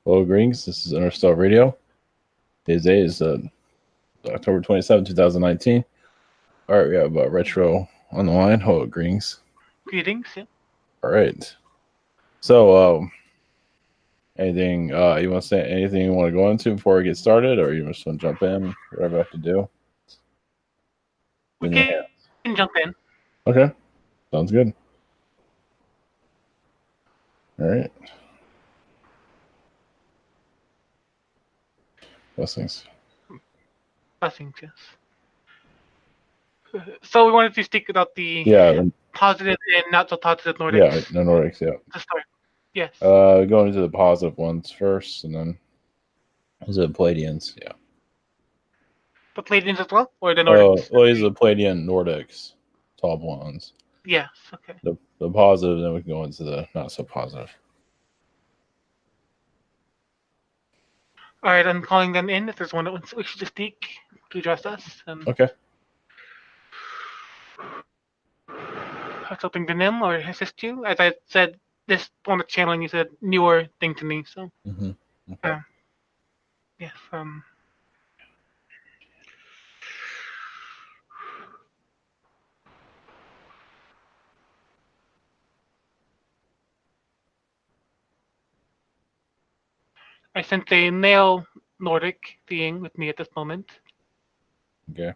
Hello, greetings. This is Interstellar Radio. Today's day is October 27, 2019. All right, we have Retro on the line. Hello, greetings. Greetings. Yeah. All right. So, anything you want to say? Anything you want to go into before we get started, or you just want to jump in? Whatever I have to do. We can jump in. Okay, sounds good. All right. Blessings. Blessings, yes. So we wanted to speak about the positive and not so positive Nordics. Yeah, the Nordics, yeah. To start. Yes. Going into the positive ones first, and then is it Palladians? Yeah. The Palladians as well, or the Nordics? Well, these are the Palladian Nordics, top ones. Yes. Okay. The positive, then we can go into the not so positive. All right, I'm calling them in. If there's one that wishes to speak to address us, okay. Something to them or assist you. As I said, this on the channel, and you said newer thing to me, so. Okay. Yes. I sent a male Nordic being with me at this moment. Okay.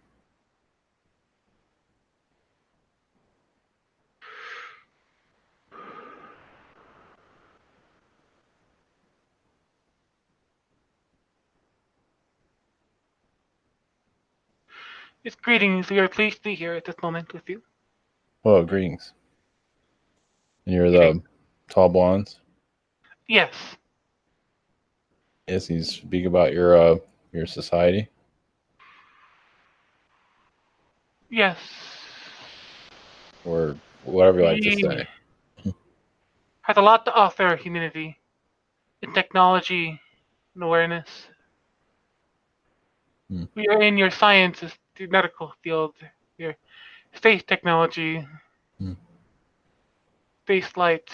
It's greetings. We are pleased to be here at this moment with you. Well, greetings. And you're the tall blondes? Yes. Yes, you speak about your society? Yes. Or whatever you like to say. Has a lot to offer humanity in technology and awareness. We are in your sciences, the medical field, your space technology, space flight.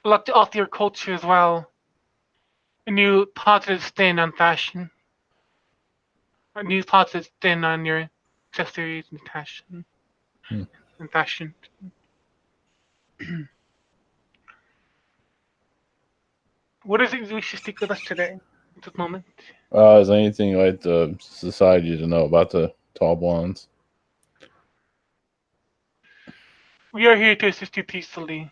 A lot to offer your culture as well. A new positive spin on fashion. A new positive spin on your accessories and fashion. And fashion. What is it we should speak with us today at this moment? Is there anything you'd like the society to know about the tall blondes? We are here to assist you peacefully.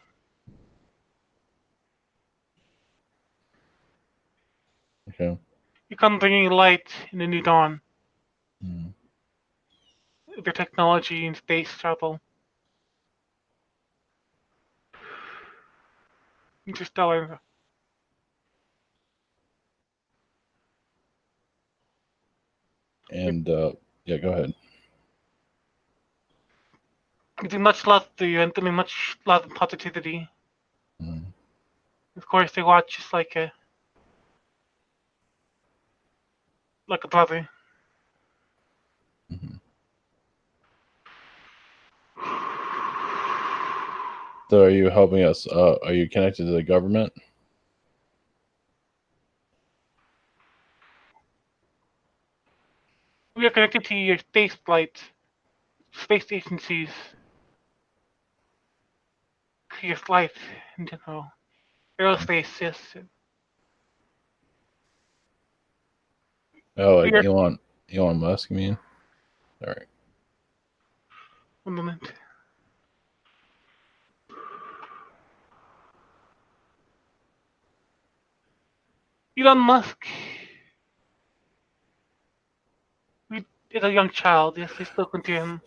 Okay. You come bringing light in a new dawn. Their technology and space travel. Interstellar. And yeah, go ahead. Giving much love to you and giving much love and positivity. Of course, they watch just like a brother. So, are you helping us? Are you connected to the government? We are connected to your space flight, space agencies, to your flight in general. Aerospace, yes. Oh, like Elon Musk, you mean? All right. One moment. Elon Musk is a young child. Yes, I've spoken to him.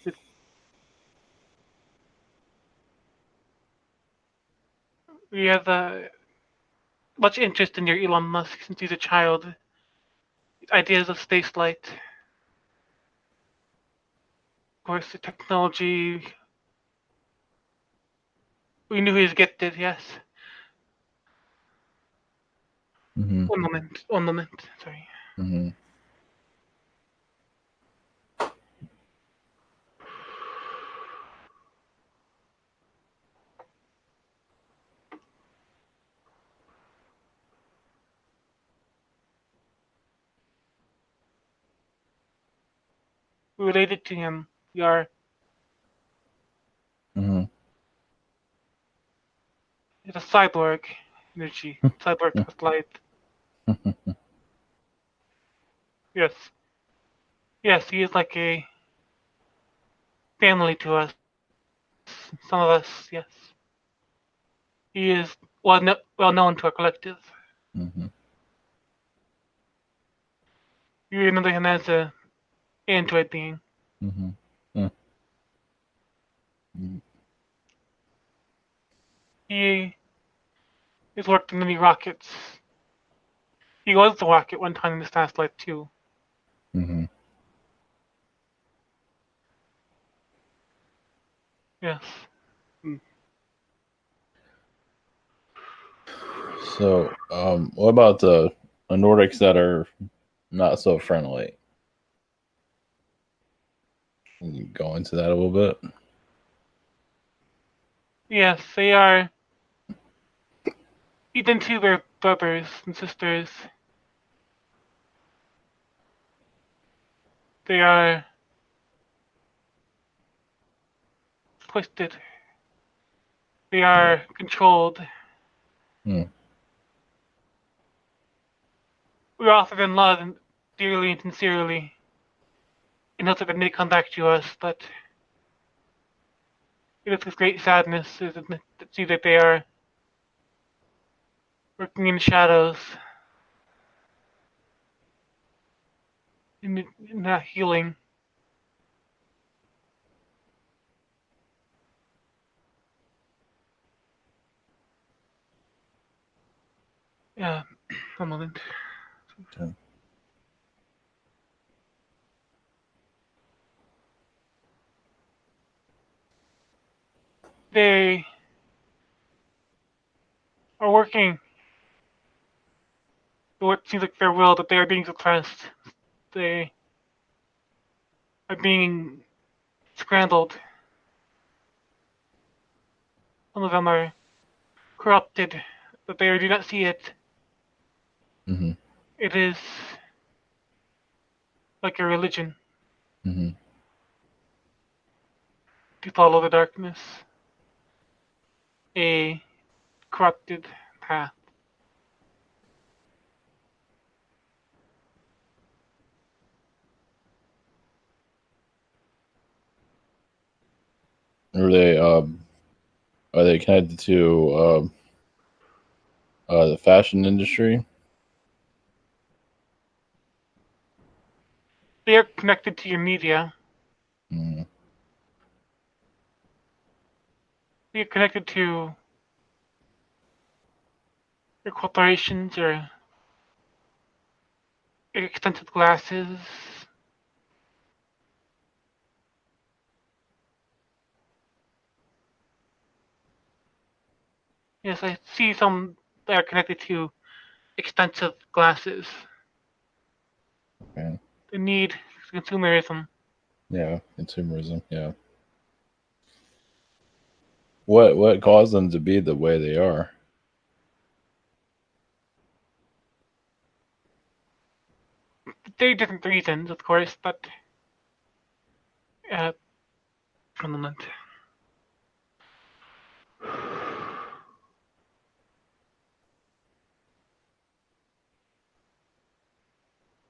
We have much interest in your Elon Musk since he's a child. Ideas of spaceflight. Of course, the technology. We knew he was gifted, yes. One moment, sorry. related to him. We are. Mm-hmm. It's a cyborg energy. Cyborg plus light. Yes. Yes, he is like a family to us. Some of us, yes. He is well known to our collective. Mm-hmm. We remember him as a android being. Mm-hmm. Mm-hmm. He has worked in many rockets. He was the rocket one time in his past life too. Mm-hmm. Yes. So, what about the Nordics that are not so friendly? Can you go into that a little bit? Yes, they are eaten to their brothers and sisters. They are twisted. They are controlled. Mm. We offer them love and dearly and sincerely in hopes that they may come back to us, but it is with great sadness to see that they are working in the shadows, in not healing. Yeah, a moment. Okay. They are working what seems like their will, that they are being suppressed. They are being scrambled. Some of them are corrupted, but they do not see it. Mm-hmm. It is like a religion Mm-hmm. to follow the darkness, a corrupted path. Are they connected to the fashion industry? They are connected to your media. Mm-hmm. They are connected to your corporations, your expensive glasses. Yes, I see some that are connected to expensive glasses. Okay. The need consumerism. Yeah, consumerism. Yeah. What caused them to be the way they are? Very different reasons, of course, but uh, one moment.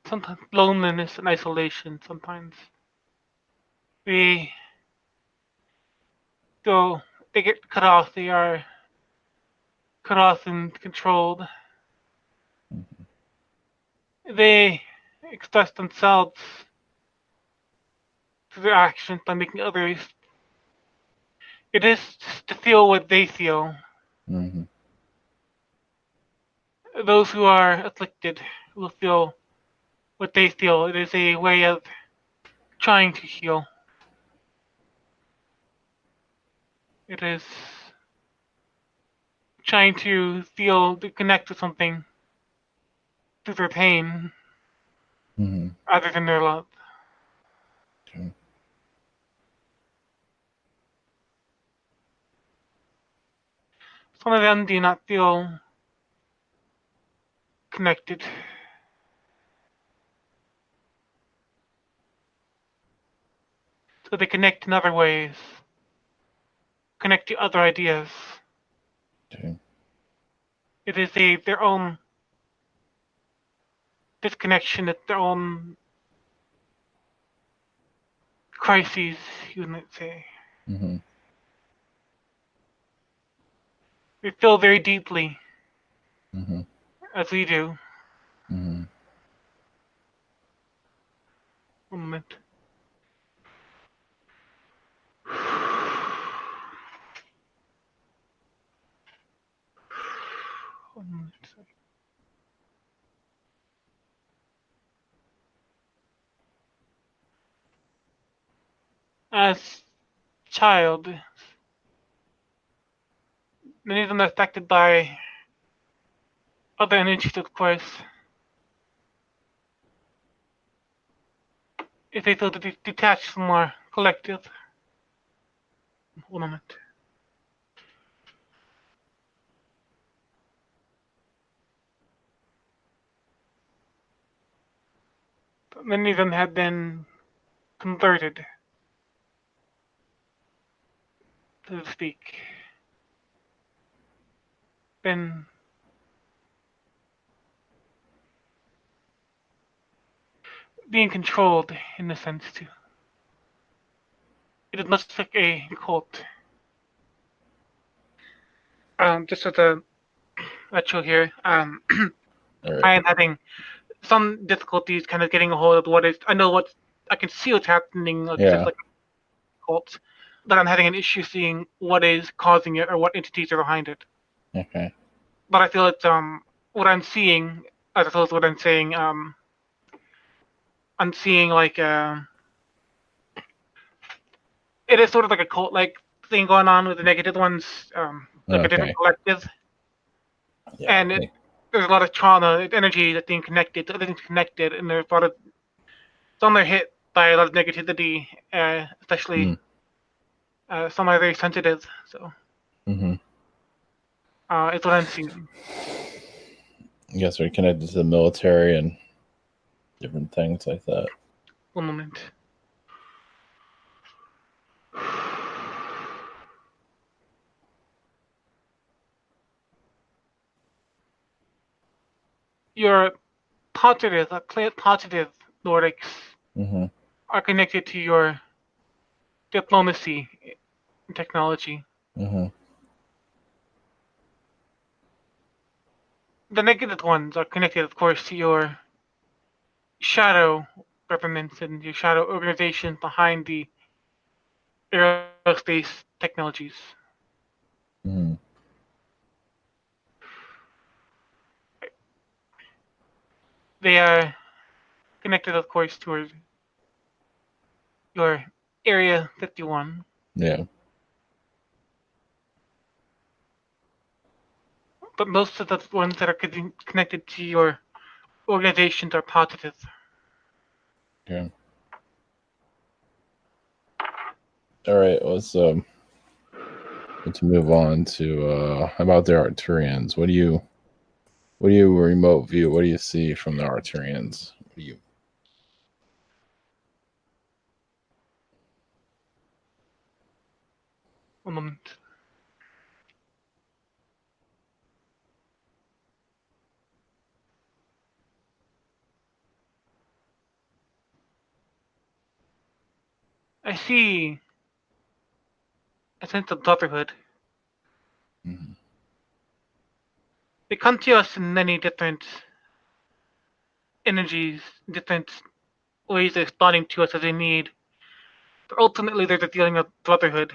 Sometimes loneliness and isolation. Sometimes they go, they get cut off. They are cut off and controlled. They express themselves through their actions by making others. It is to feel what they feel. Mm-hmm. Those who are afflicted will feel what they feel. It is a way of trying to heal. It is trying to feel, to connect with something through their pain Mm-hmm. other than their love. Okay. Some of them do not feel connected. so they connect in other ways, connect to other ideas. Okay. It is their own disconnection, it's their own crises, you might say. Mm-hmm. They feel very deeply, Mm-hmm. as we do. Mm-hmm. One moment. One moment. As child, many of them are affected by other energies, of course. If they feel detached from our collective. One moment. Many of them have been converted, so to speak. Been being controlled in a sense too. It is much like a cult. Just as a retro here, All right. I am having some difficulties kind of getting a hold of what is. I can see what's happening, like just Yeah. like a cult, but I'm having an issue seeing what is causing it or what entities are behind it. Okay. But I feel it's what I'm seeing, as opposed to what I'm saying. I'm seeing like it is sort of like a cult like thing going on with the negative ones, like a different Okay. collective, Yeah. and there's a lot of trauma, energy that's being connected, everything's connected, and there's a lot of some are hit by a lot of negativity, especially some are very sensitive. So Mm-hmm. it's what I'm seeing. I guess we're connected to the military and different things like that. One moment. Your positive Nordics Mm-hmm. are connected to your diplomacy and technology. Mm-hmm. The negative ones are connected, of course, to your shadow governments and your shadow organizations behind the aerospace technologies. Mm-hmm. They are connected, of course, to your Area 51, Yeah. but most of the ones that are connected to your organizations are positive. Yeah. All right. Let's move on to how about the Arcturians? What do you remote view? What do you see from the Arcturians? What do you One moment. I see a sense of brotherhood. Mhm. They come to us in many different energies, different ways of responding to us as they need. But ultimately, there's a feeling of brotherhood.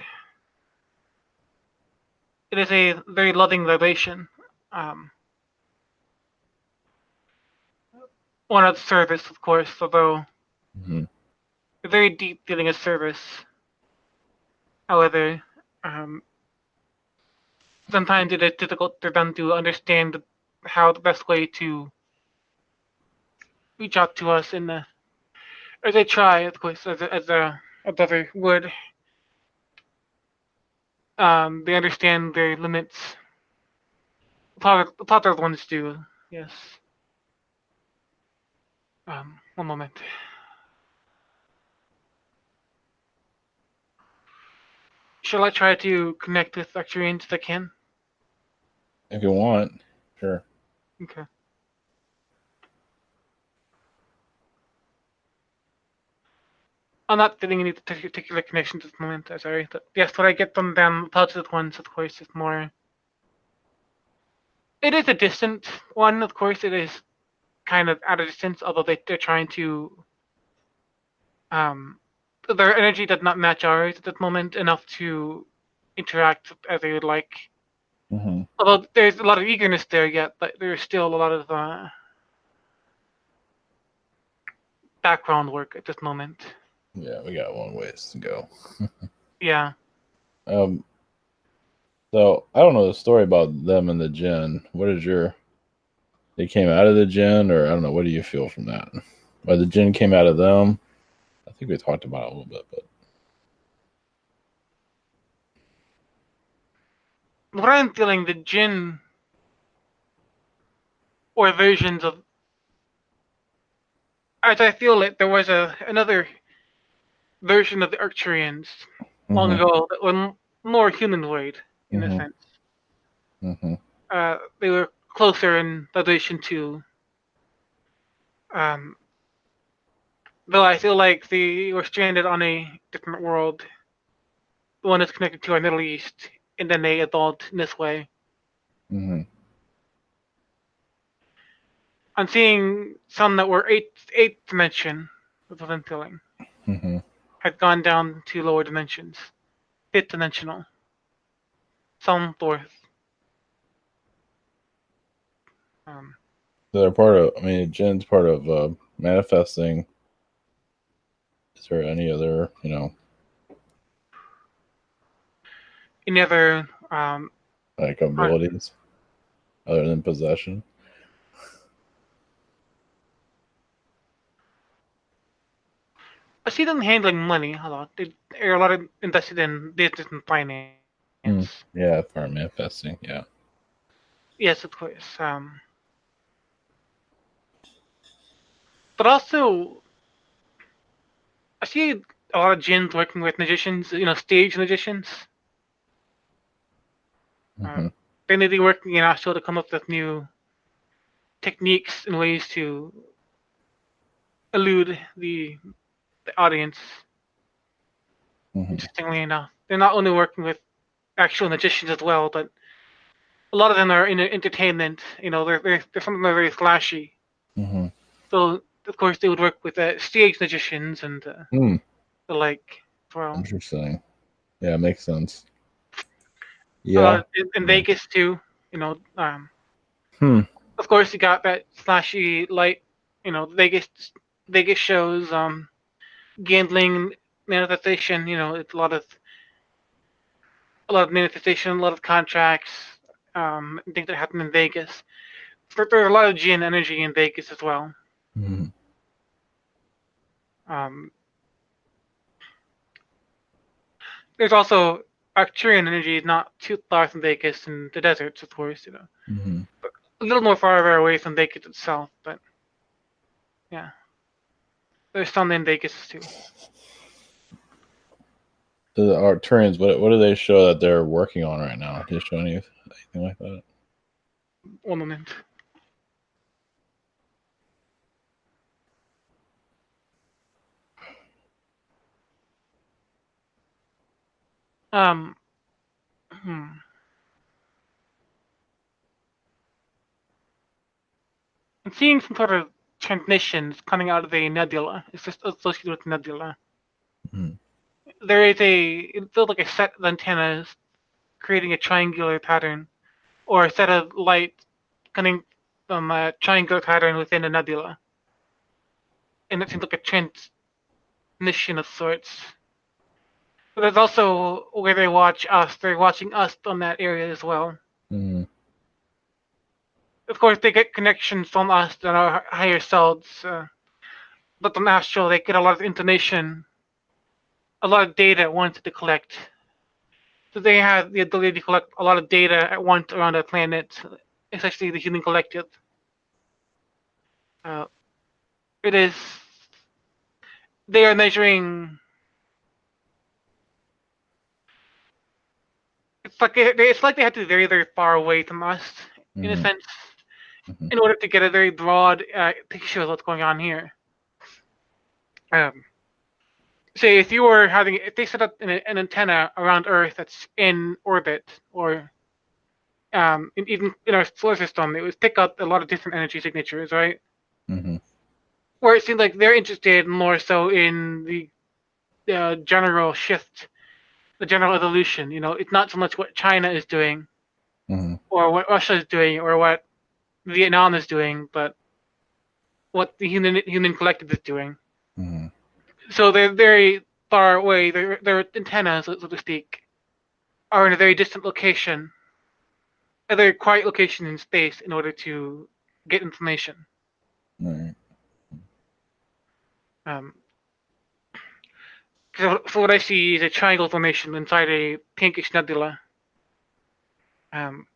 It is a very loving vibration. Um, One of service, of course, although Mhm. a very deep feeling of service. However, um, sometimes it is difficult for them to understand how the best way to reach out to us in the, or they try, of course, as a brother would. They understand their limits. The ones do, yes. One moment. Shall I try to connect with Arcturians if I can? If you want, sure. Okay. I'm not feeling any particular connections at the moment. Sorry. But yes, when I get them down positive ones, of course, it's more. It is a distant one, of course. It is kind of at a distance, although they're trying to. Their energy does not match ours at that moment enough to interact as they would like. Mm-hmm. Although there's a lot of eagerness there yet, but there's still a lot of background work at this moment. Yeah, we got one ways to go. Yeah. Um, so I don't know the story about them and the gin. What is your? They came out of the gin, or I don't know. What do you feel from that? Or the gin came out of them? I think we talked about it a little bit, but What I'm feeling, the Jinn or versions of, as I feel it, there was another version of the Arcturians long mm-hmm, ago that were more humanoid in a mm-hmm, sense. mm-hmm, They were closer in relation to, um, though I feel like they were stranded on a different world, the one that's connected to our Middle East, and then they evolved in this way. mm-hmm, I'm seeing some that were eighth dimension, that's what I'm feeling, mm-hmm. had gone down to lower dimensions, fifth dimensional, some fourth. Um, So they're part of. I mean, gin's part of manifesting. Is there any other, any other like part? abilities other than possession? I see them handling money a lot. They're a lot of invested in business and finance. Mm. Yeah, for manifesting. Yeah. Yes, of course. But also, I see a lot of jinns working with magicians, stage magicians. Uh, Mm-hmm, they may be working in Astro to come up with new techniques and ways to elude the audience. mm-hmm, Interestingly enough, they're not only working with actual magicians as well, but a lot of them are in entertainment. They're something that are very flashy. mm-hmm. So of course they would work with stage magicians and Hmm. the like. Well, Interesting. Yeah, makes sense. a Yeah. lot in Yeah. Vegas too. Hmm. Of course you got that flashy light. Vegas shows. Gambling, manifestation. It's a lot of manifestation, a lot of contracts. Things that happen in Vegas. There's a lot of gin energy in Vegas as well. Mm-hmm. Um, there's also Arcturian energy, not too far from Vegas in the deserts, of course. Mm-hmm. A little more farther away from Vegas itself, but yeah, there's some in Vegas too. The Arcturians, what do they show that they're working on right now? Do they show anything like that? One moment. Um, hmm. I'm seeing some sort of transmissions coming out of the nebula. It's just associated with the nebula. Mm-hmm. There is it feels like a set of antennas creating a triangular pattern, or a set of light coming from a triangular pattern within a nebula. And it seems like a transmission of sorts. But there's also where they watch us. They're watching us on that area as well. Mm-hmm. Of course, they get connections from us and our higher selves. But on Astral, they get a lot of information, a lot of data at once to collect. So they have the ability to collect a lot of data at once around the planet, especially the human collective. Uh, it is. They are measuring it's like they have to be very, very far away from us, in a Mm-hmm. sense, Mm-hmm. in order to get a very broad picture of what's going on here. Um, Say if they set up an antenna around Earth that's in orbit, or even in our solar system, it would pick up a lot of different energy signatures, right? Mm-hmm. Where it seems like they're interested more so in the general shift, the general evolution. It's not so much what China is doing, Mm-hmm. or what Russia is doing, or what Vietnam is doing, but what the human collective is doing. Mm-hmm. So they're very far away. Their antennas, so to speak, are in a very distant location, a very quiet location in space, in order to get information. All right. Um, so what I see is a triangle formation inside a pinkish nebula. Um,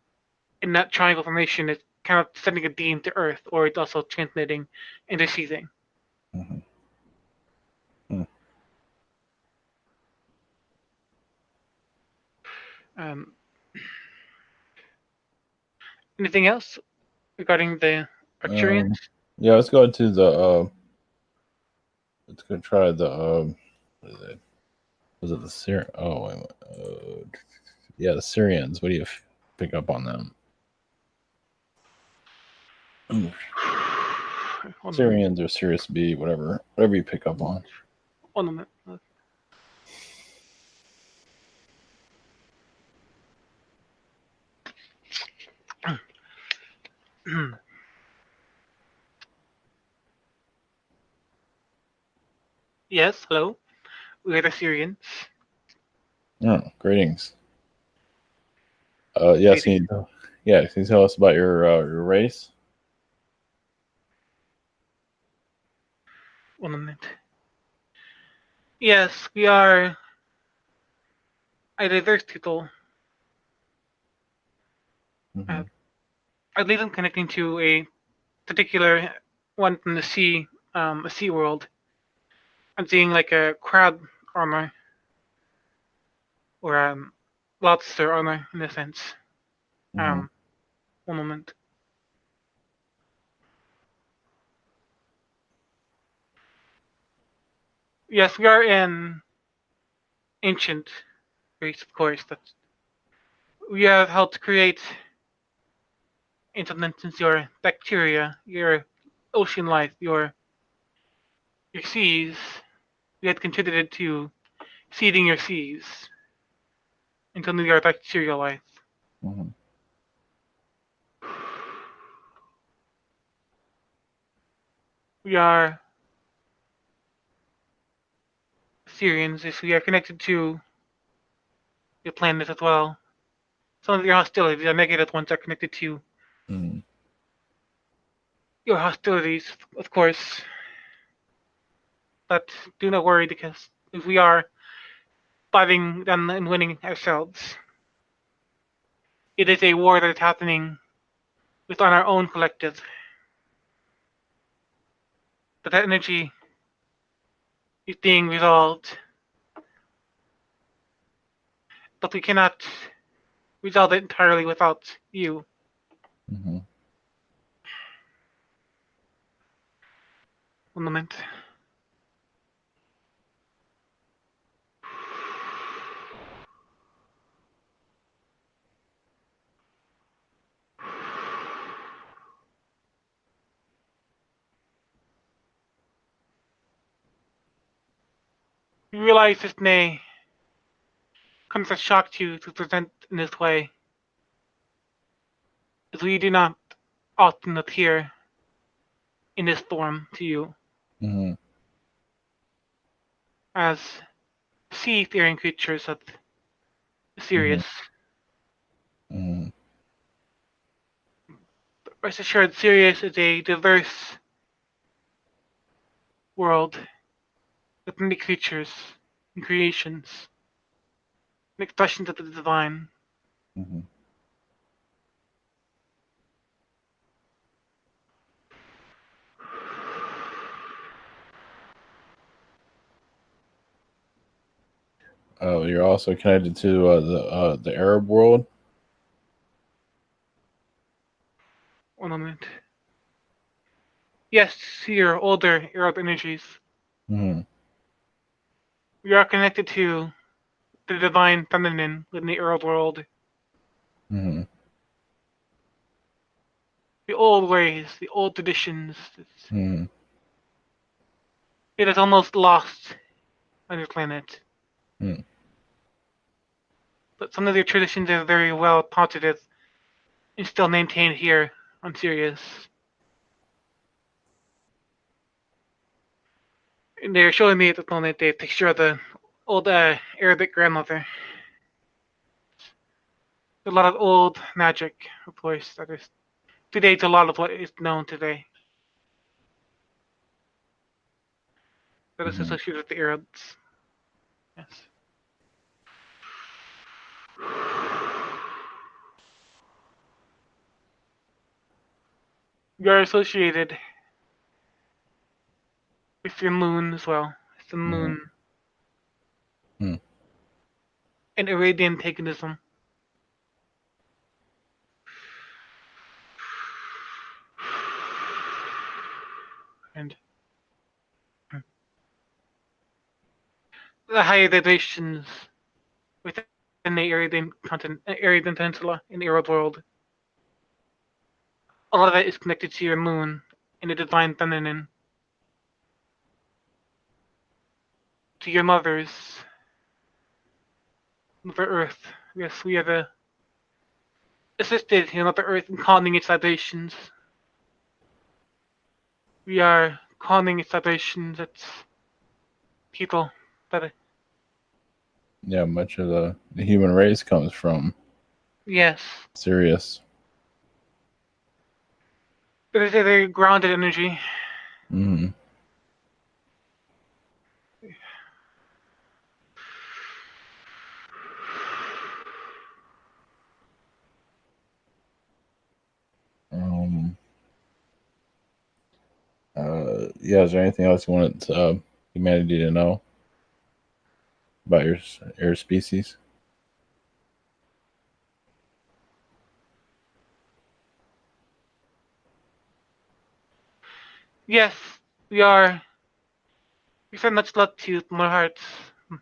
in that triangle formation, it's kind of sending a beam to Earth, or it's also transmitting and receiving. Mm-hmm. Mm. Um, Anything else regarding the Arcturians? Yeah, let's go to the let's go try the what is it? Was it the Syrian? Oh, wait a minute. Yeah, the Syrians. What do you pick up on them? Ooh, One moment. Syrians or Sirius B, whatever you pick up on. One moment. Yes, hello. We're the Syrians. Oh, greetings. Yes, Greeting. can you tell us about your race? 1 moment. Yes, we are a diverse people. Mm-hmm. Uh, I believe I'm connecting to a particular one from the sea, a sea world. I'm seeing like a crab armor, or lobster armor in a sense. Mm-hmm. Um, 1 moment. Yes, we are an ancient race, of course. That we have helped create intelligence, your bacteria, your ocean life, your seas. We had contributed to seeding your seas into your bacterial life. Mm-hmm. We are Syrians, if we are connected to your planet as well. Some of your hostilities, the negative ones, are connected to Mm-hmm. your hostilities, of course. But do not worry, because if we are fighting them and winning ourselves, it is a war that is happening within our own collective. But that energy is being resolved, but we cannot resolve it entirely without you. Mm-hmm. 1 moment. You realize this may come as a shock to you to present in this way, as we do not often appear in this form to you Mm-hmm. as sea-faring creatures of Mm-hmm. Sirius. Mm-hmm. Rest assured, Sirius is a diverse world with many creatures and creations and expressions of the divine. Mm-hmm. You're also connected to the Arab world. 1 moment. Yes, here, older Arab energies. Hmm. We are connected to the divine feminine within the Arab world. Hmm. The old ways, the old traditions. Hmm. It is almost lost on your planet. Hmm. But some of their traditions are very well posited and still maintained here on Sirius. And they're showing me at the moment a picture of the old Arabic grandmother. A lot of old magic, of course, that is today to a lot of what is known today that is Hmm. associated with the Arabs. Yes. You are associated with your moon as well. It's the Hmm. moon Hmm. and Arabian paganism. And the higher vibrations within the Arabian continent, Arabian Peninsula in the Arab world. A lot of it is connected to your moon and the divine feminine, to your mothers, Mother Earth. Yes, we have assisted Mother Earth in calming its vibrations. We are calming its vibrations. It's people that, Yeah, much of the human race comes from yes, Sirius. but it's a very grounded energy. Hmm. Um, yeah, is there anything else you wanted humanity to know about your species? Yes, we are. We send much love to you from our hearts. Hmm.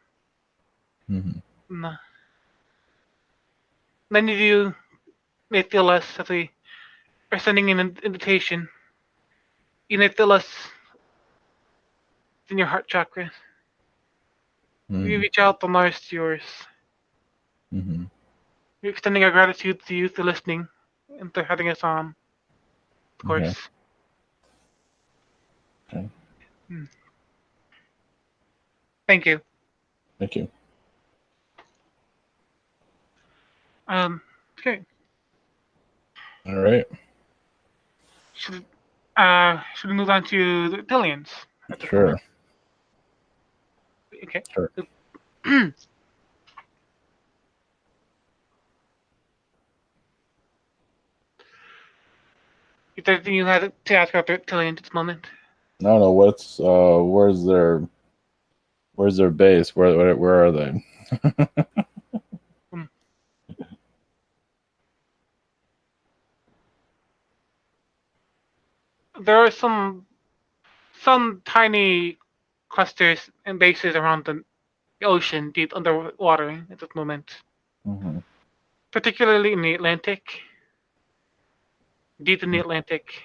Mm. Many of you may feel us as we are sending an invitation. You may feel us in your heart chakra. We Hmm. reach out from ours to yours. Hmm. We're extending our gratitude to you for listening and for having us on, of Okay. course. Okay. Mm. Thank you. Thank you. Okay. All right. Should should we move on to the billions at this moment? Sure. Okay. Sure. Is there anything you had to ask about the billions at this moment? I don't know what's where's their base? Where are they? Um, there are some tiny clusters and bases around the ocean deep underwater at this moment, Hmm. particularly in the Atlantic, deep in the Atlantic.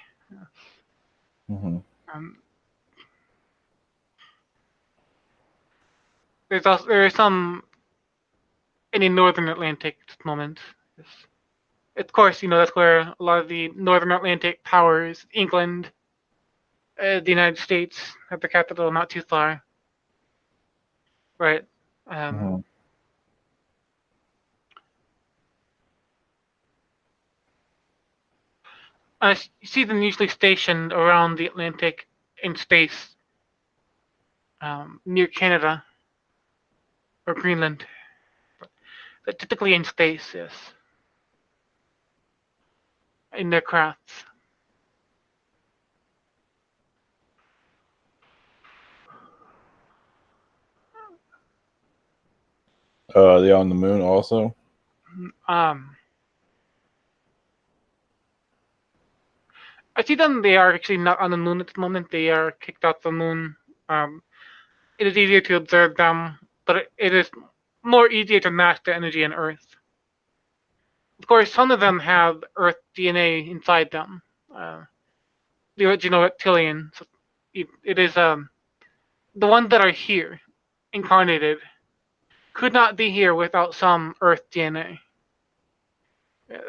Hmm. Um, there are some in the northern Atlantic at this moment. Yes. Of course, that's where a lot of the northern Atlantic powers, England, the United States, have the capital not too far, right? Um, Hmm. you see them usually stationed around the Atlantic in space, near Canada or Greenland, but typically in space, yes, in their crafts. Are they on the moon also? Um, I see them. They are actually not on the moon at the moment. They are kicked off the moon. Um, it is easier to observe them, but it is more easier to match the energy on Earth. Of course, some of them have Earth DNA inside them. Uh, the original reptilian. So it is the ones that are here, incarnated, could not be here without some Earth DNA.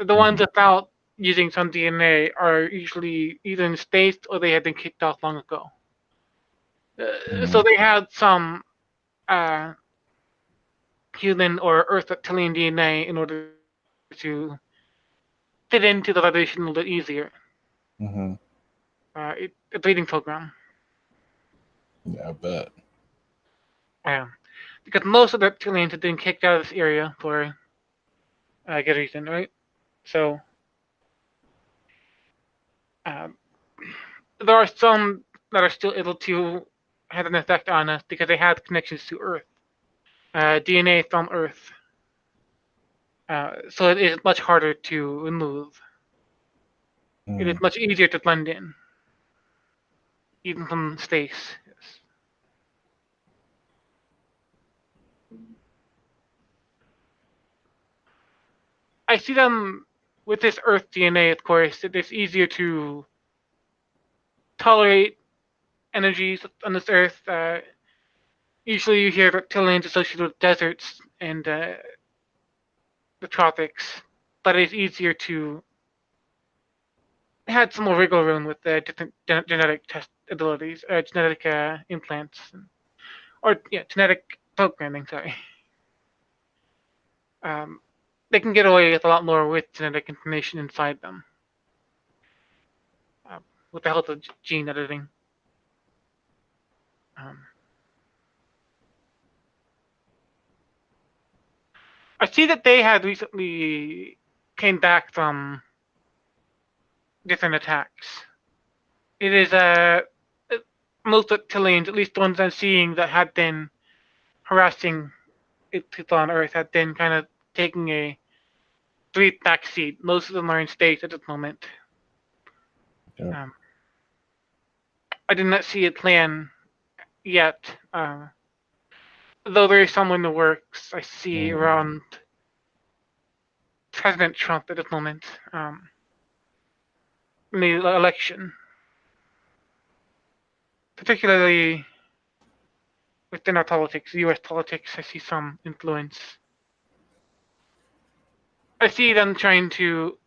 The ones Mhm. without using some DNA are usually either in space or they have been kicked off long ago. So Mhm. they had some uh, human or Earth reptilian DNA in order to fit into the Federation a little bit easier. Mhm. A breeding program. Yeah, I bet. Uh, because most of the reptilians have been kicked out of this area for good reason, right? So um, there are some that are still able to have an effect on us because they have connections to Earth, DNA from Earth. So it is much harder to remove. It is Mhm. much easier to blend in, even from space. Yes. I see them with this Earth DNA, of course. It is easier to tolerate energies on this Earth. Usually, you hear reptilians associated with deserts and the tropics, but it's easier to had some more wiggle room with the different genetic test abilities, genetic implants, or yeah, genetic programming. Sorry, um, they can get away with a lot more with genetic information inside them, uh, with the help of gene editing. Um, I see that they had recently came back from different attacks. It is most reptilians, at least the ones I'm seeing that had been harassing people on Earth, had been kind of taking a brief backseat. Most of them are in space at the moment. Yeah. Um, I did not see a plan yet, though there is some in the works. I see Mhm. around President Trump at the moment, in the election, particularly within our politics, U.S. politics. I see some influence. I see them trying to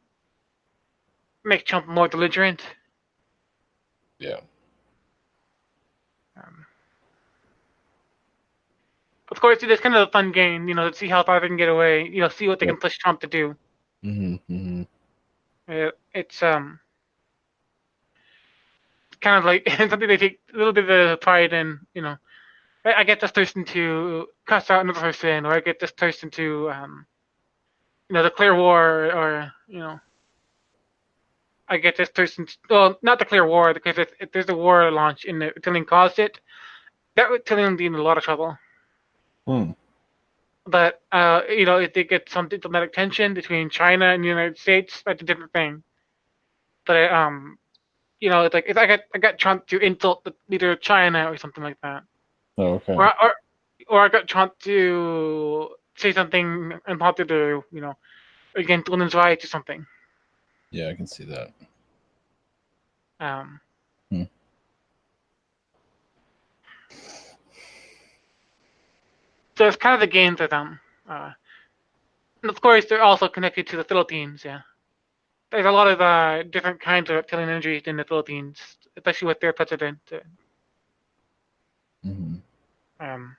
make Trump more belligerent. Yeah. Um, of course, it is kind of a fun game, to see how far they can get away. See what they Yep. can push Trump to do. Mhm. Mhm. It's kind of like something they take a little bit of pride in. I get this person to cuss out another person, or I get this person to declare war, or I get this person to, well, not declare war, because if there's a war launch and the reptilian caused it, that reptilian would be in a lot of trouble. Hmm. But if they get some diplomatic tension between China and the United States, that's a different thing. But it's like if I got Trump to insult the leader of China or something like that, Oh, okay. or I got Trump to say something unpopular, against women's rights or something. Yeah, I can see that. Um, Hmm. so it's kind of a game for them. And of course, they're also connected to the Philippines. Yeah, there's a lot of different kinds of reptilian energies in the Philippines, especially with their president. Mhm. Um,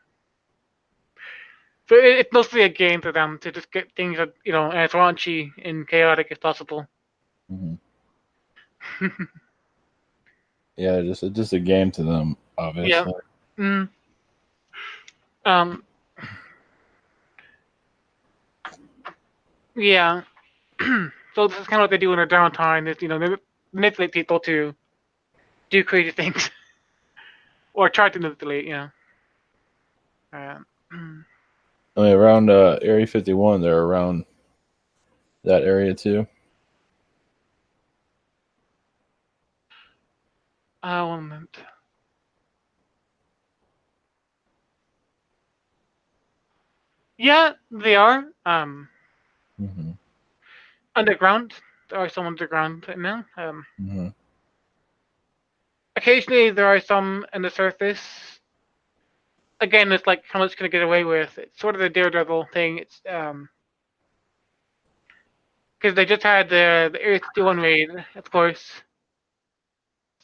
so it's mostly a game for them to just get things as raunchy and chaotic as possible. Mhm. Yeah, just a game to them, Yeah. obviously. Mm. Um. Yeah. So this is kind of what they do in their downtime. Is they manipulate people to do crazy things or try to manipulate. Um, I mean, around Area 51, they're around that area too. One moment. Yeah, they are. Mm-hmm. Underground. There are some underground right now. Mm-hmm. Occasionally there are some in the surface. Again, it's like how much can I get away with? It's sort of the Daredevil thing. It's because they just had the Area 51 raid, of course.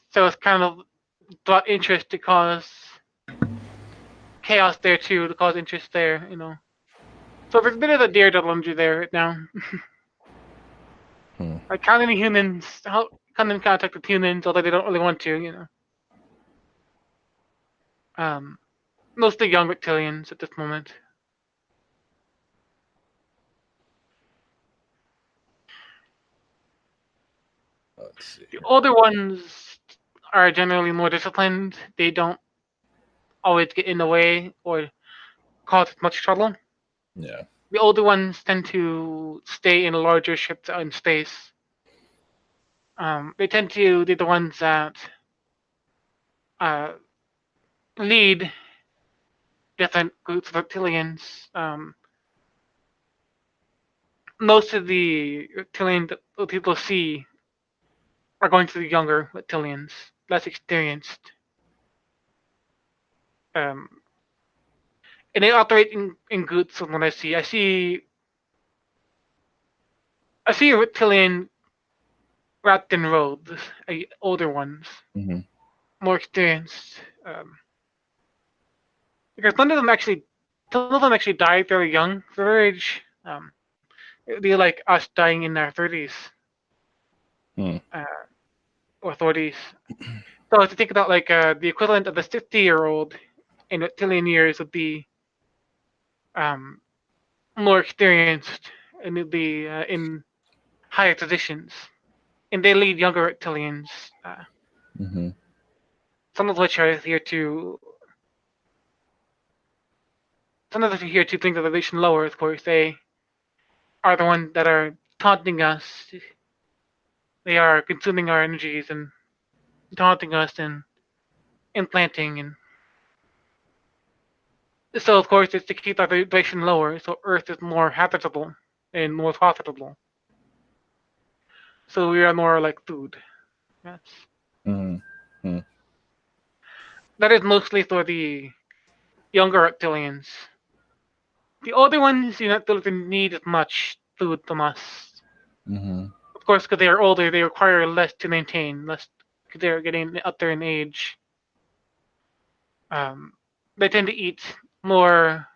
So it's kind of brought interest to cause chaos there too, to cause interest there, you know. So there's a bit of the Daredevil energy there right now. Hmm. Like counting the humans, how come in contact with humans, although they don't really want to, you know. Um, Mostly young reptilians at this moment. Let's see. The older ones are generally more disciplined. They don't always get in the way or cause much trouble. Yeah. The older ones tend to stay in larger ships out in space. They tend to be the ones that uh, lead different groups of reptilians. Most of the reptilians that people see are going to the younger reptilians, less experienced. Um, and they operate in groups from what I see. I see a reptilian wrapped in robes, older ones, Mm-hmm. more experienced. Because some of them actually die very young for their age. It'd be like us dying in our 30s Hmm. uh, or 40s. So if you think about like the equivalent of a 50-year-old in reptilian years would be um, more experienced and would be in higher positions. And they lead younger reptilians, Mm-hmm. some of which are here to some of us are here to bring the vibration lower, of course. They are the ones that are taunting us. They are consuming our energies and taunting us and implanting. And so, of course, it's to keep our vibration lower so Earth is more habitable and more profitable. So we are more like food. Yes. Mm-hmm. That is mostly for the younger reptilians. The older ones do not really need as much food from us. Mm-hmm. Of course, because they are older, they require less to maintain, less because they're getting up there in age. Um, they tend to eat more.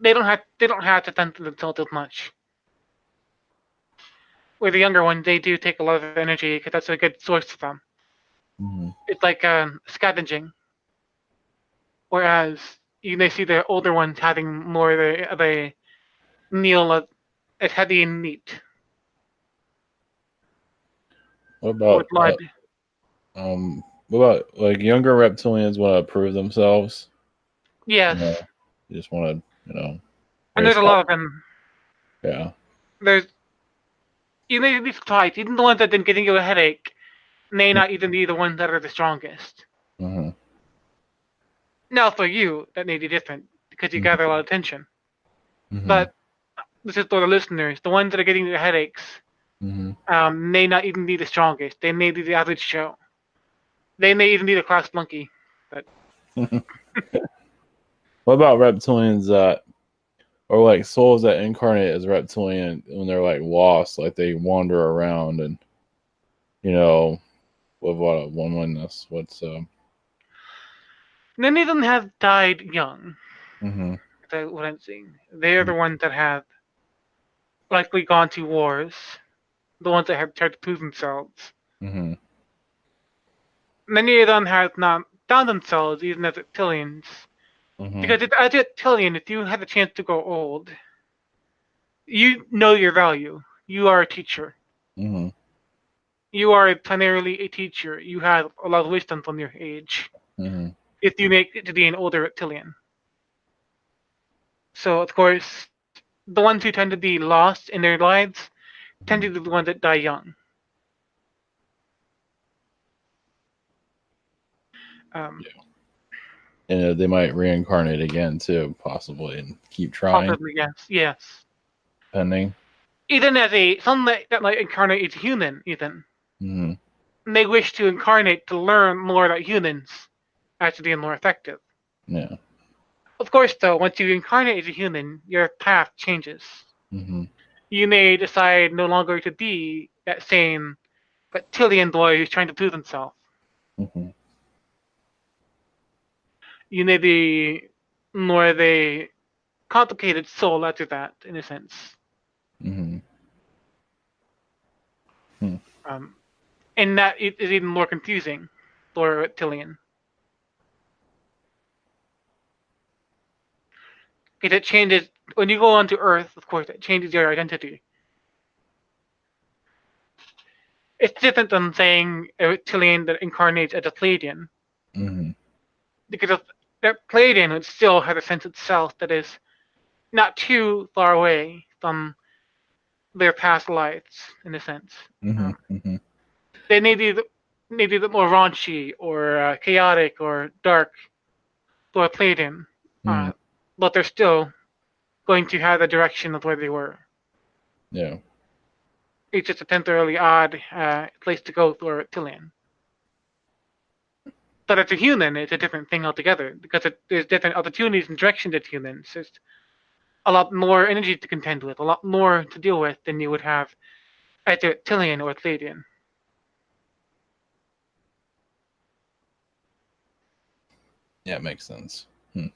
They don't have to tend to themselves as much. With the younger ones, they do take a lot of energy because that's a good source for them. Mm-hmm. It's like scavenging. Whereas you may see the older ones having more of a meal of heavy and meat What or about blood. what about like younger reptilians want to prove themselves? You Yes, know, you just want and raise there's a up. lot of them. Yeah. There's you may be surprised. Even the ones that have been getting you a headache may not even be the ones that are the strongest. Mm-hmm. Now, for you, that may be different because you gather a lot of attention. Mm-hmm. But this is for the listeners. The ones that are getting the headaches Mm-hmm. may not even be the strongest. They may be the average Joe. They may even be the class flunky. But What about reptilians that or like souls that incarnate as reptilian when they're like lost, like they wander around and you know with what one oneness? What's many of them have died young. mm-hmm. That's what I'm seeing. They're the ones that have likely gone to wars. The ones that have tried to prove themselves. Mm-hmm. Many of them have not found themselves even as reptilians. Mm-hmm. Because as a reptilian, if you have a chance to grow old, you know your value. You are a teacher. Mm-hmm. You are primarily a teacher. You have a lot of wisdom from your age. Mm-hmm. If you make it to be an older reptilian. So of course, the ones who tend to be lost in their lives tend to be the ones that die young. Um, Yeah. And they might reincarnate again too, possibly, and keep trying, Possibly, yes, yes. depending. Even as a some that might incarnate as human, even Hmm. they wish to incarnate to learn more about humans, actually being more effective. Yeah. Of course, though, once you incarnate as a human, your path changes. Hmm. You may decide no longer to be that same reptilian boy who's trying to prove himself. Hmm. You may be more of a complicated soul after that, in a sense. Hmm. Hmm. Um, and that is even more confusing for a reptilian. Because it changes, when you go onto Earth, of course, it changes your identity. It's different than saying a reptilian that incarnates as a Pleiadian. Hmm. Because of, that Pleiadian would still have a sense of self that is not too far away from their past lives, in a sense. Hmm. Hmm. They may be a bit more raunchy or chaotic or dark for Pleiadian, Hmm. but they're still going to have the direction of where they were. Yeah. It's just a temporarily odd place to go for a reptilian. But as a human, it's a different thing altogether because there's different opportunities and directions as humans. There's a lot more energy to contend with, a lot more to deal with than you would have as a reptilian or a Pleiadian. Yeah, it makes sense. Hmm.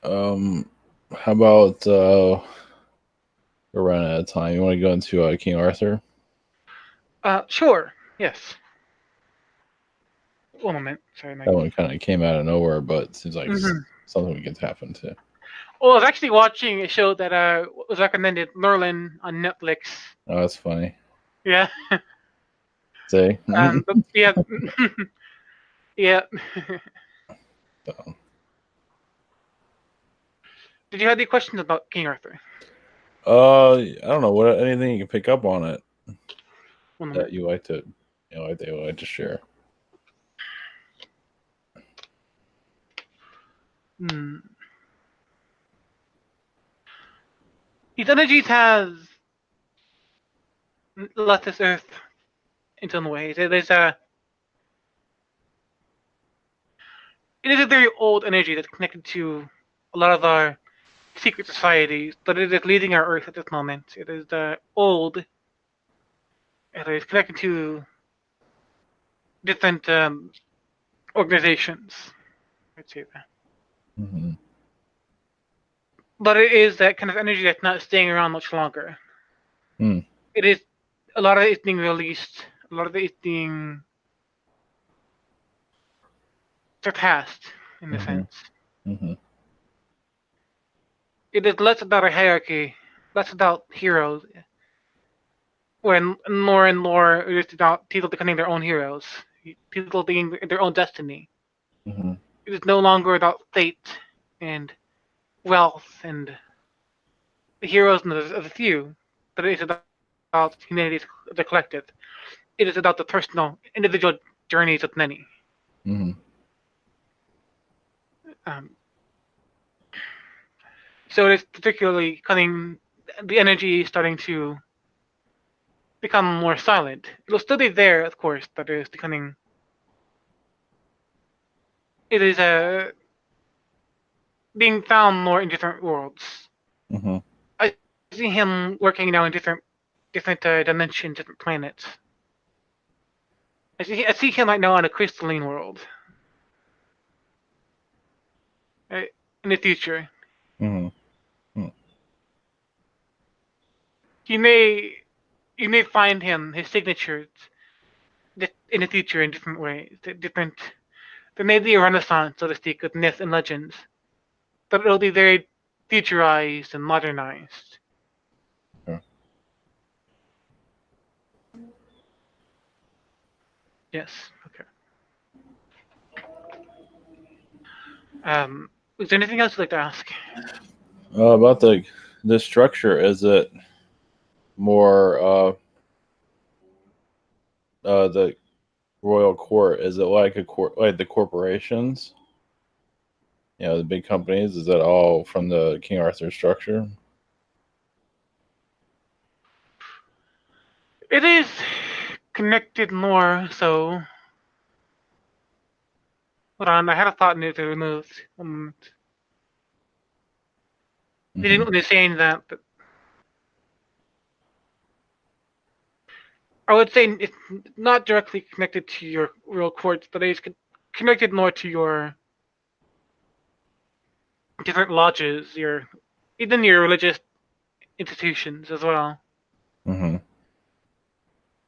Um, how about we're running out of time. You want to go into King Arthur? Sure, yes. One moment. Sorry, That Mike. one kind of came out of nowhere, but it seems like Mm-hmm. something we could tap into. Well, I was actually watching a show that was recommended, Merlin on Netflix. Oh, that's funny. Yeah. Say. But yeah, yeah. So, Did you have any questions about King Arthur? I don't know what anything you can pick up on it One that moment. you like to, they would like to share. Hmm. These energies have left this earth in some ways. It is a very old energy that's connected to a lot of our secret societies, but it is leading our earth at this moment. It is old. It is connected to different organizations. I'd say that. Hmm. But it is that kind of energy that's not staying around much longer. Hmm. It is a lot of it is being released. A lot of it is being surpassed in a Hmm. sense. Hmm. It is less about a hierarchy, less about heroes, when more and more it is about people becoming their own heroes, people being their own destiny. Hmm. It is no longer about fate and wealth and the heroes of the few, but it is about humanity, the collective. It is about the personal, individual journeys of many. Hmm. Um, so it is particularly cutting the energy starting to become more silent. It'll still be there, of course, but it is becoming. It is being found more in different worlds. Hmm. I see him working now in different dimensions, different planets. I see him right now on a crystalline world. uh, in the future. Hmm. Hmm. You may you may find his signatures in the future in different ways. Different. There may be a renaissance, so to speak, with myth and legends, but it'll be very futurized and modernized. Yeah. Yes. Okay. Um. Is there anything else you'd like to ask? About the structure, is it more the royal court? Is it like a court, like the corporations? You know, the big companies. Is that all from the King Arthur structure? It is connected more, so hold on, I had a thought near to removed. They Mm-hmm. didn't really say that, but I would say it's not directly connected to your real courts, but it's connected more to your different lodges, even your religious institutions as well, Mm-hmm.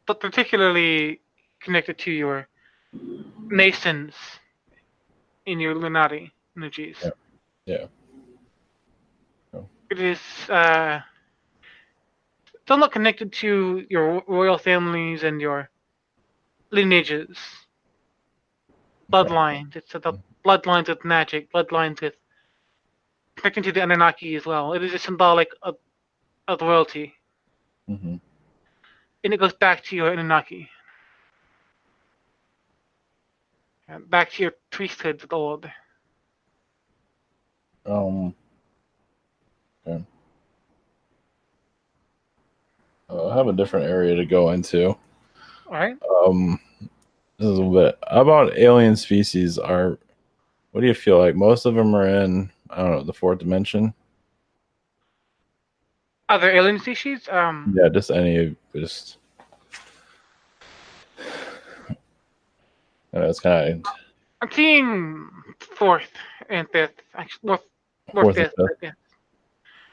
but particularly connected to your masons in your Illuminati energies. Yeah. Yeah. Oh. It is somewhat connected to your royal families and your lineages, Okay. bloodlines. It's about bloodlines with magic, bloodlines with connecting to the Anunnaki as well. It is a symbolic of royalty, Mm-hmm. and it goes back to your Anunnaki, back to your priesthood of old. Okay. I have a different area to go into. All right. Um, this is a bit. How about alien species? Are What do you feel like? Most of them are in, I don't know, the fourth dimension. Other alien species? Yeah, just any, just it's kind of I'm seeing fourth and fifth. Actually, north fourth and fifth. fifth. Yeah.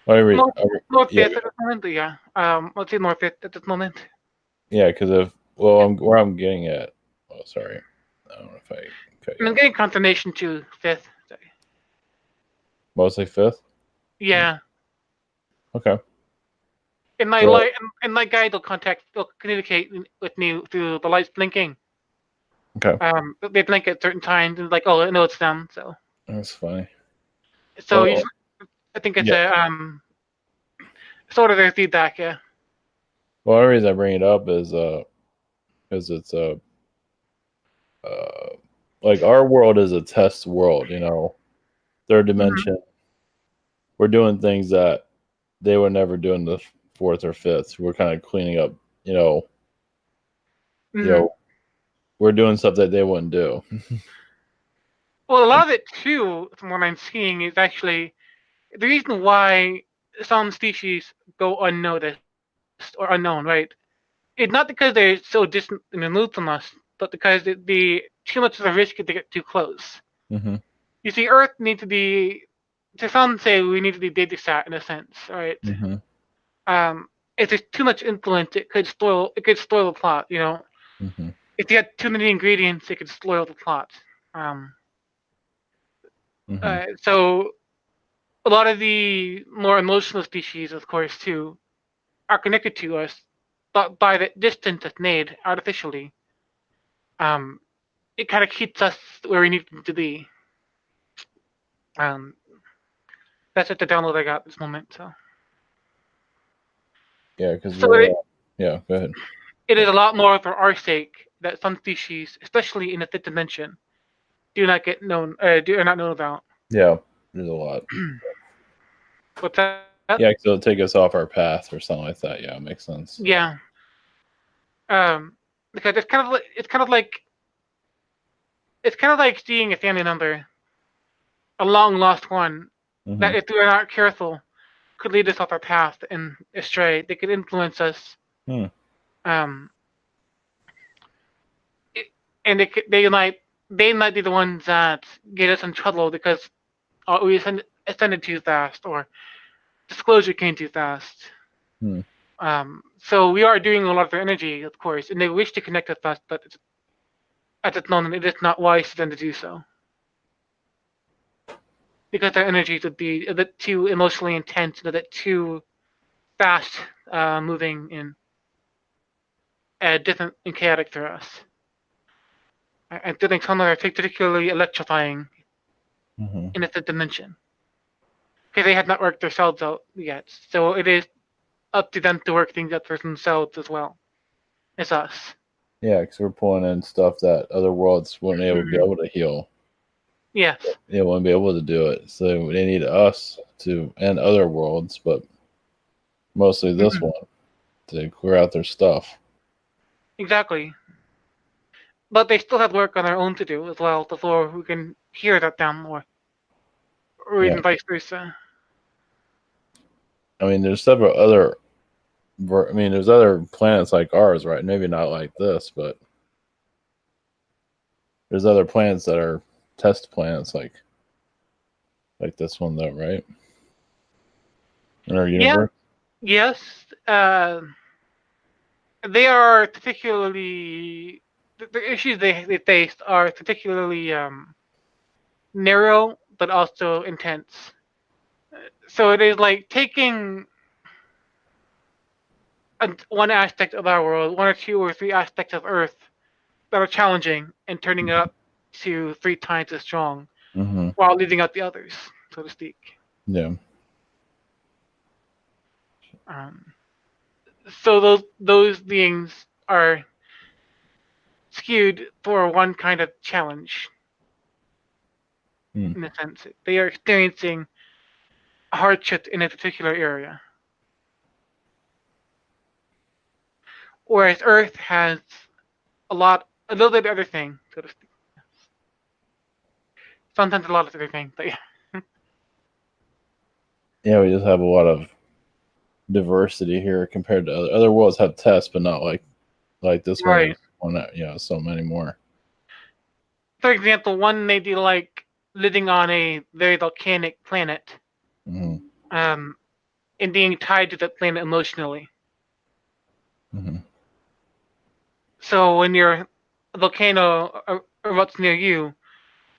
Are North, we, north yeah, fifth at this moment. Yeah. Let's see north fifth at this moment. yeah, because of well, where I'm getting at. Oh, sorry, I don't know if I cut And you I'm off. getting confirmation to fifth. Mostly fifth. Yeah. Okay. In my Well, light, and my guide will communicate with me through the lights blinking. okay, They blink at certain times, and like, oh, I know it's them. that's funny. So Well, usually, I think it's yeah. a sort of their feedback. Yeah. Well, the reason I bring it up is because it's a like our world is a test world. You know, third Mm-hmm. dimension. We're doing things that they would never do in the fourth or fifth. We're kind of cleaning up. You know, you Mm-hmm. know, we're doing stuff that they wouldn't do. Well, a lot of it too, from what I'm seeing, is actually the reason why some species go unnoticed or unknown, right? It's not because they're so distant and removed from us, but because it'd be too much of a risk to get too close. Mm-hmm. You see, Earth needs to be, to some say we need to be babysat in a sense, right? Mm-hmm. Um, if there's too much influence, it could spoil the plot. Mm-hmm. If you had too many ingredients, it could spoil the plot. Um, Mm-hmm. so a lot of the more emotional species, of course, too, are connected to us, but by the distance that's made artificially, um, it kind of keeps us where we need to be. Um, that's just the download I got at this moment. So, Yeah, because so we're it, yeah. Go ahead. it is a lot more for our sake that some species, especially in the fifth dimension, do not get known, do are not known about. Yeah, there's a lot. What's that? Yeah, because it'll take us off our path or something like that. Yeah, it makes sense. Yeah. Um, because it's kind of like seeing a family member, a long lost one, Mm-hmm. that if we are not careful, could lead us off our path and astray. They could influence us. Hmm. Um, and they might be the ones that get us in trouble because we ascended too fast or disclosure came too fast. Hmm. So we are doing a lot of their energy, of course, and they wish to connect with us, but at this moment, it is not wise for them to do so because their energies would be a bit too emotionally intense and a bit too fast moving and different and chaotic for us. I think some are particularly electrifying. in its dimension. Because they had not worked themselves out yet. So it is up to them to work things out for themselves as well as us. Yeah, because we're pulling in stuff that other worlds wouldn't be able to heal. Yes. They wouldn't be able to do it. So they need us to, and other worlds, but mostly this one, to clear out their stuff. Exactly. But they still have work on their own to do as well before we can hear that down more. Or Yeah. even vice versa. I mean, there's several other. I mean, there's other planets like ours, right? Maybe not like this, but there's other planets that are test planets, like this one, though, right? In our Yeah. universe. Yes. They are particularly the issues they faced are particularly narrow but also intense. So it is like taking one aspect of our world, one or two or three aspects of Earth that are challenging, and turning it up to 3 times as strong, while leaving out the others, so to speak. Yeah. So those beings are skewed for one kind of challenge. In a sense, they are experiencing hardship in a particular area, whereas Earth has a little bit of everything, so to speak. Sometimes a lot of everything, but yeah. Yeah, we just have a lot of diversity here compared to other worlds have tests, but not like this one. Right. One that so many more. For example, one may be like living on a very volcanic planet, and being tied to that planet emotionally. So when your volcano erupts near you,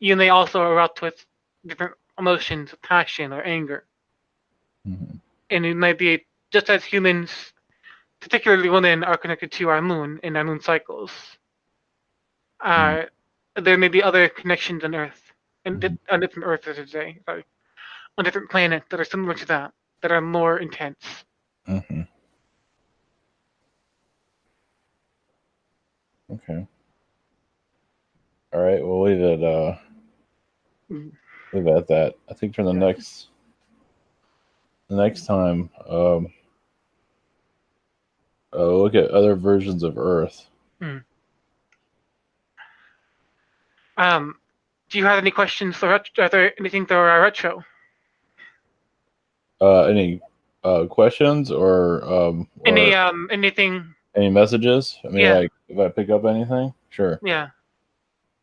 you may also erupt with different emotions, passion or anger. And it might be just as humans, particularly women, are connected to our moon and our moon cycles. There may be other connections on Earth, on different Earths, I should say, sorry, on different planets that are similar to that are more intense. Okay. All right, we'll leave it. Leave it at that. I think for the next time, look at other versions of Earth. Do you have any questions for retro? Are there anything for our retro? Any questions or Anything? any messages? I mean, Yeah. like if I pick up anything, sure. Yeah.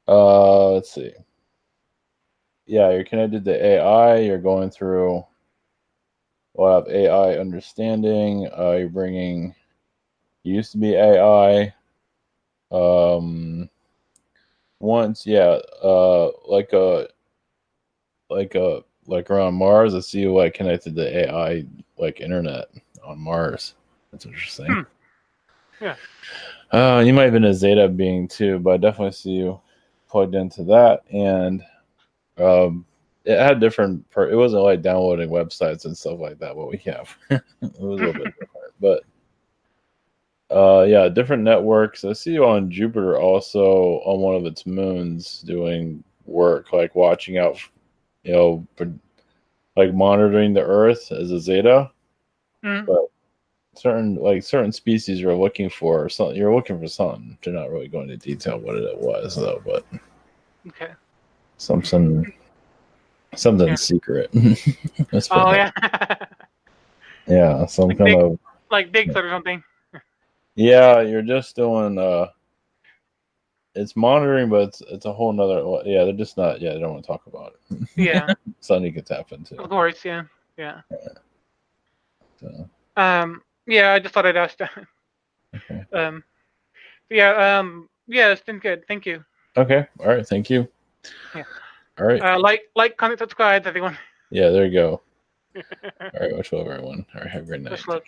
Let's see. Yeah, you're connected to AI. You're going through a lot of AI understanding. You're bringing used to be AI. Once, yeah, like around Mars. I see you like connected to AI, like internet on Mars. That's interesting. Yeah. You might have been a Zeta being too, but I definitely see you plugged into that. And it had different. It wasn't like downloading websites and stuff like that. What we have, it was a little bit different, but yeah, different networks. I see you on Jupiter also on one of its moons doing work, like watching out, for, like monitoring the Earth as a Zeta. But certain species you're looking for something. You're looking for something. They're not really going into detail what it was though, but okay. Something secret. Oh yeah. Yeah, some like kind of like Bigfoot or something. yeah. You're just doing it's monitoring, but it's a whole nother. Yeah, they're just not. Yeah, they don't want to talk about it. Yeah. Something you could tap into. Of course. Yeah. Yeah. So, Yeah. I just thought I'd ask that. okay. Yeah. Yeah. It's been good. Thank you. Okay. All right. Thank you. Yeah. All right. Like, comment, subscribe, everyone. Yeah. There you go. All right. Much love, everyone. All right. Have a great night. Much love.